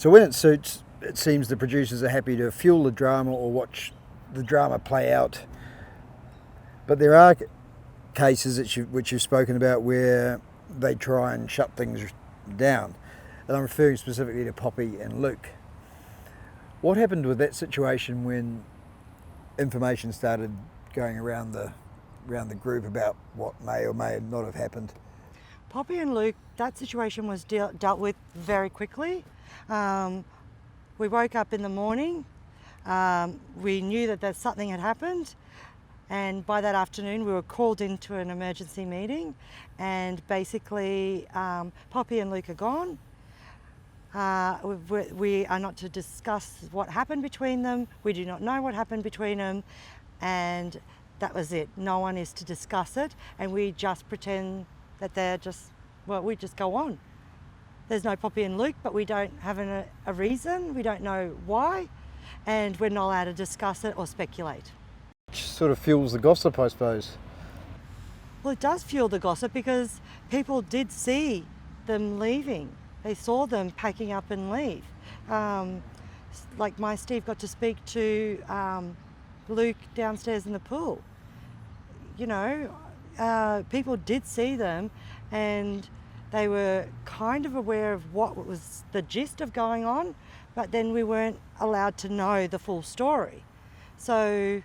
So when it suits, it seems the producers are happy to fuel the drama or watch the drama play out. But there are cases which you've spoken about where they try and shut things down. And I'm referring specifically to Poppy and Luke. What happened with that situation when information started going around the group about what may or may not have happened? Poppy and Luke, that situation was dealt with very quickly. We woke up in the morning, we knew that something had happened, and by that afternoon we were called into an emergency meeting, and basically Poppy and Luke are gone. We are not to discuss what happened between them. We do not know what happened between them, and that was it. No one is to discuss it, and we just pretend that they're just, well, we just go on. There's no Poppy and Luke, but we don't have a reason. We don't know why, and we're not allowed to discuss it or speculate. Which sort of fuels the gossip, I suppose. Well, it does fuel the gossip because people did see them leaving. They saw them packing up and leave. Like my Steve got to speak to Luke downstairs in the pool. You know, people did see them, and they were kind of aware of what was the gist of going on, but then we weren't allowed to know the full story. So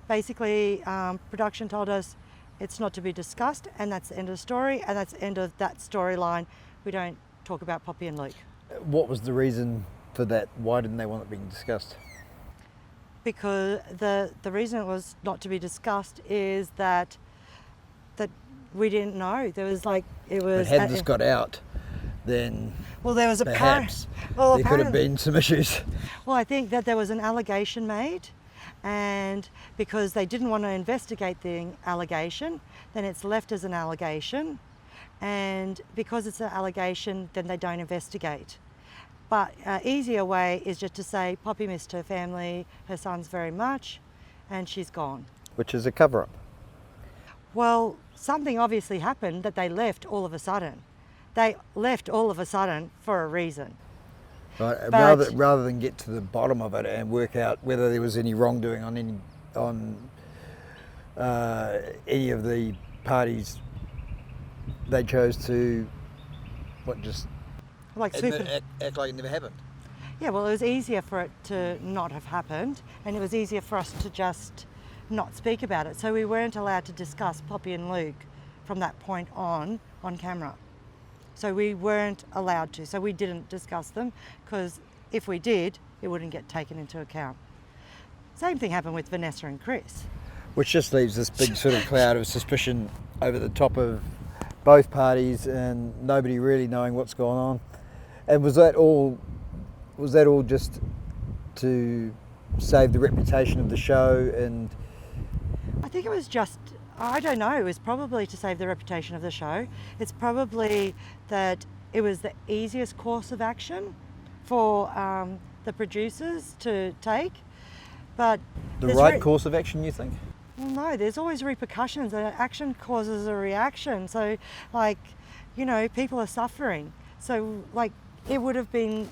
basically, production told us it's not to be discussed, and that's the end of the story, and that's the end of that storyline. We don't talk about Poppy and Luke. What was the reason for that? Why didn't they want it being discussed? Because the reason it was not to be discussed is that we didn't know. There was like, it was... But had this got out, then well, there was perhaps there could have been some issues. Well, I think that there was an allegation made, and because they didn't want to investigate the allegation, then it's left as an allegation, and because it's an allegation, then they don't investigate. But an easier way is just to say Poppy missed her family, her sons very much, and she's gone. Which is a cover-up. Well, something obviously happened that they left all of a sudden. They left all of a sudden for a reaon. Right. Rather than get to the bottom of it and work out whether there was any wrongdoing on any of the parties, they chose to act like it never happened. Yeah, well, it was easier for it to not have happened, and it was easier for us to just not speak about it. So we weren't allowed to discuss Poppy and Luke from that point on camera. So we weren't allowed to. So we didn't discuss them, because if we did, it wouldn't get taken into account. Same thing happened with Vanessa and Chris. Which just leaves this big sort of cloud of suspicion over the top of both parties, and nobody really knowing what's going on. And was that all just to save the reputation of the show? And I think it was just, I don't know, it was probably to save the reputation of the show. It's probably that it was the easiest course of action for the producers to take. But the right course of action, you think? Well, no, there's always repercussions. An action causes a reaction. So, like, you know, people are suffering. So, like, it would have been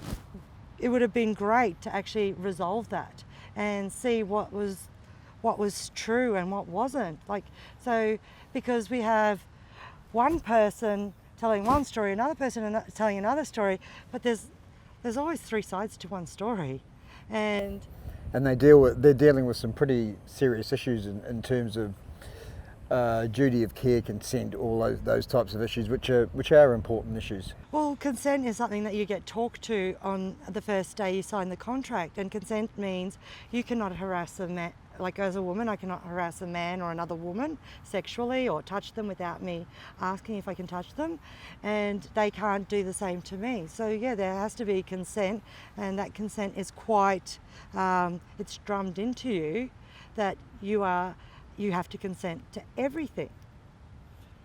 great to actually resolve that and see what was true and what wasn't. Like, so, because we have one person telling one story, another person telling another story, but there's always three sides to one story, and they're dealing with some pretty serious issues in terms of duty of care, consent, all those types of issues, which are important issues. Well, consent is something that you get talked to on the first day you sign the contract, and consent means you cannot harass a man. Like, as a woman, I cannot harass a man or another woman sexually or touch them without me asking if I can touch them, and they can't do the same to me. So yeah, there has to be consent, and that consent is quite, it's drummed into you that you have to consent to everything.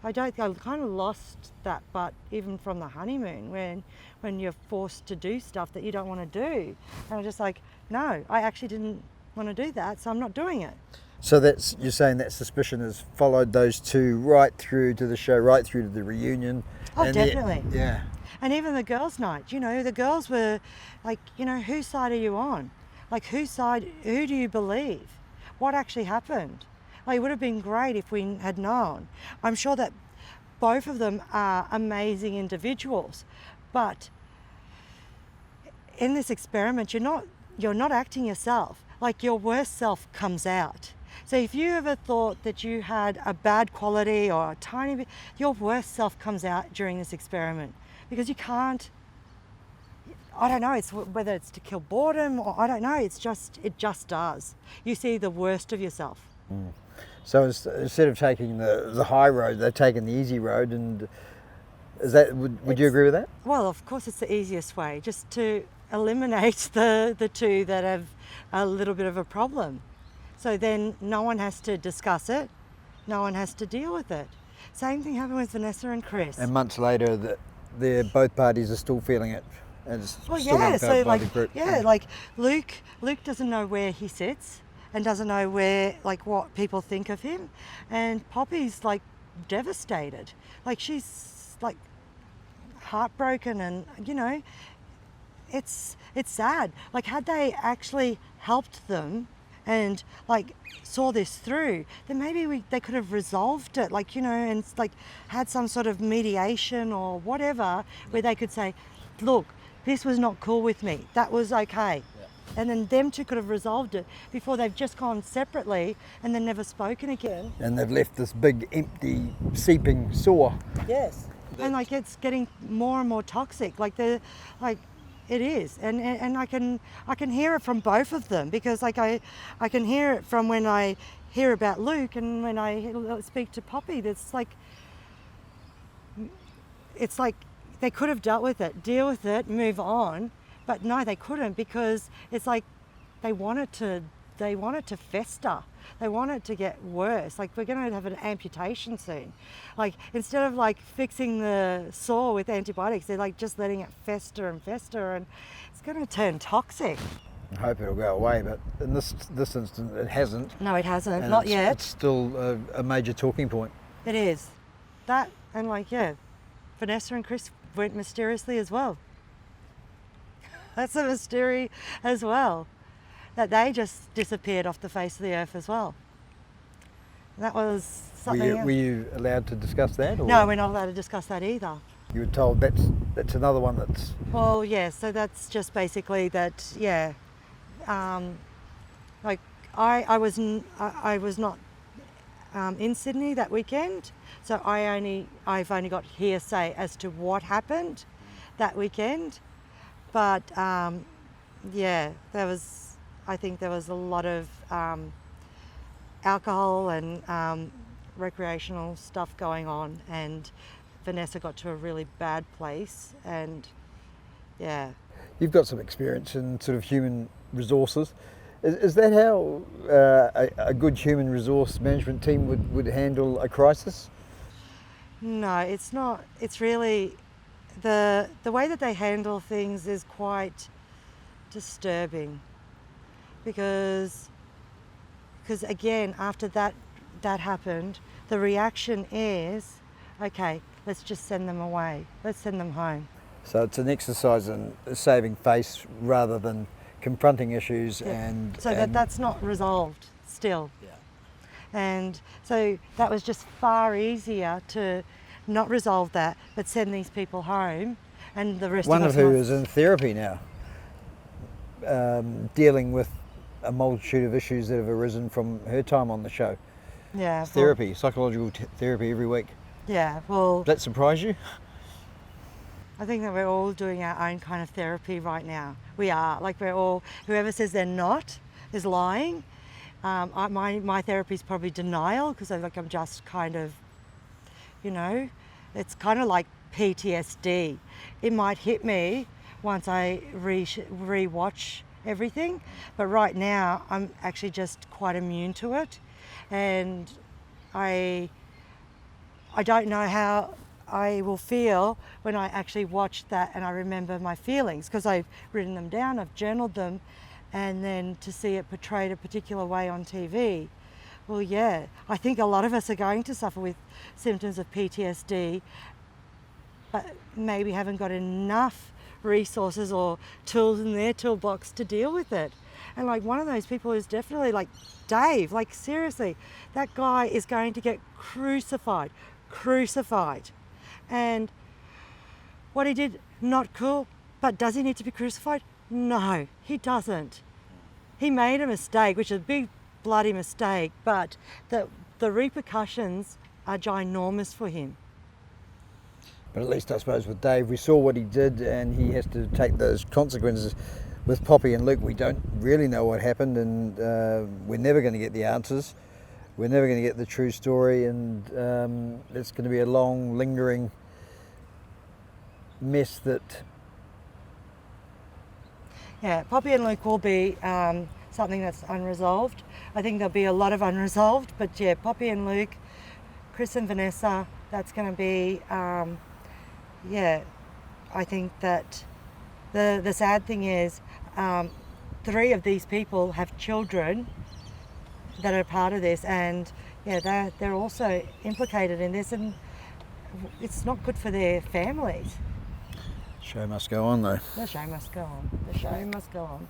I kind of lost that, but even from the honeymoon, when you're forced to do stuff that you don't want to do, and I'm just like, no, I actually didn't want to do that, so I'm not doing it. So you're saying that suspicion has followed those two right through to the show, right through to the reunion. Oh, definitely. Yeah. And even the girls' night, you know, the girls were like, you know, whose side are you on? Like, who do you believe? What actually happened? Like, it would have been great if we had known. I'm sure that both of them are amazing individuals, but in this experiment, you're not acting yourself. Like, your worst self comes out. So if you ever thought that you had a bad quality or a tiny bit, your worst self comes out during this experiment, because you can't, I don't know, it's whether it's to kill boredom or I don't know, it just does. You see the worst of yourself. So instead of taking the high road, they've taken the easy road, and would you agree with that? Well, of course it's the easiest way, just to eliminate the two that have a little bit of a problem. So then no one has to discuss it, no one has to deal with it. Same thing happened with Vanessa and Chris. And months later, both parties are still feeling it. And it's well, still yeah, so by the group. like Luke doesn't know where he sits and doesn't know what people think of him, and Poppy's like devastated. Like, she's like heartbroken, and you know, it's sad. Like, had they actually helped them and like saw this through, then maybe they could have resolved it, like, you know, and like had some sort of mediation or whatever, where they could say, look, this was not cool with me, that was okay. And then them two could have resolved it before they've just gone separately and then never spoken again. And they've left this big, empty, seeping sore. Yes. And like, it's getting more and more toxic. Like, it is, and I can hear it from both of them, because like I can hear it from when I hear about Luke and when I speak to Poppy. It's like they could have dealt with it, deal with it, move on, but no, they couldn't, because it's like they want it to fester. They want it to get worse. Like, we're going to have an amputation soon. Like, instead of like fixing the sore with antibiotics, they're like just letting it fester and fester, and it's going to turn toxic. I hope it'll go away, but in this instance it hasn't. No, it hasn't, and not yet. It's still a major talking point. It is. That, and like, yeah, Vanessa and Chris went mysteriously as well. That's a mystery as well, that they just disappeared off the face of the earth as well. That was something. Were you allowed to discuss that? Or? No, we're not allowed to discuss that either. You were told that's another one that's... Well, yeah, so that's just basically that, yeah. Like, I was not in Sydney that weekend, so I've only got hearsay as to what happened that weekend. But yeah, I think there was a lot of alcohol and recreational stuff going on, and Vanessa got to a really bad place, and yeah. You've got some experience in sort of human resources. Is that how a good human resource management team would handle a crisis? No, it's not. It's really the way that they handle things is quite disturbing, because again, after that happened, the reaction is, okay, let's just send them away. Let's send them home. So it's an exercise in saving face rather than confronting issues, yeah. and that's not resolved still. Yeah. And so that was just far easier to not resolve that, but send these people home, and the rest one of us. One of who is in therapy now, dealing with a multitude of issues that have arisen from her time on the show. Yeah. Therapy, psychological therapy every week. Yeah. Well. Does that surprise you? I think that we're all doing our own kind of therapy right now. We are. Like, we're all, whoever says they're not is lying. My therapy is probably denial, because I'm just kind of, you know, it's kind of like PTSD. It might hit me once I re-watch everything, but right now I'm actually just quite immune to it, and I don't know how I will feel when I actually watch that and I remember my feelings, because I've written them down, I've journaled them, and then to see it portrayed a particular way on TV. Well, yeah, I think a lot of us are going to suffer with symptoms of PTSD but maybe haven't got enough resources or tools in their toolbox to deal with it. And like one of those people is definitely like Dave, like seriously, that guy is going to get crucified. And what he did, not cool, but does he need to be crucified? No, he doesn't. He made a mistake, which is a big bloody mistake, but the repercussions are ginormous for him. But at least I suppose with Dave, we saw what he did, and he has to take those consequences. With Poppy and Luke, we don't really know what happened, and we're never going to get the answers. We're never going to get the true story, and it's going to be a long, lingering mess that... Yeah, Poppy and Luke will be something that's unresolved. I think there'll be a lot of unresolved, but yeah, Poppy and Luke, Chris and Vanessa, that's going to be, yeah, I think that the sad thing is 3 of these people have children that are part of this, and yeah, they're also implicated in this, and it's not good for their families. Show must go on though. The show must go on. The show must go on.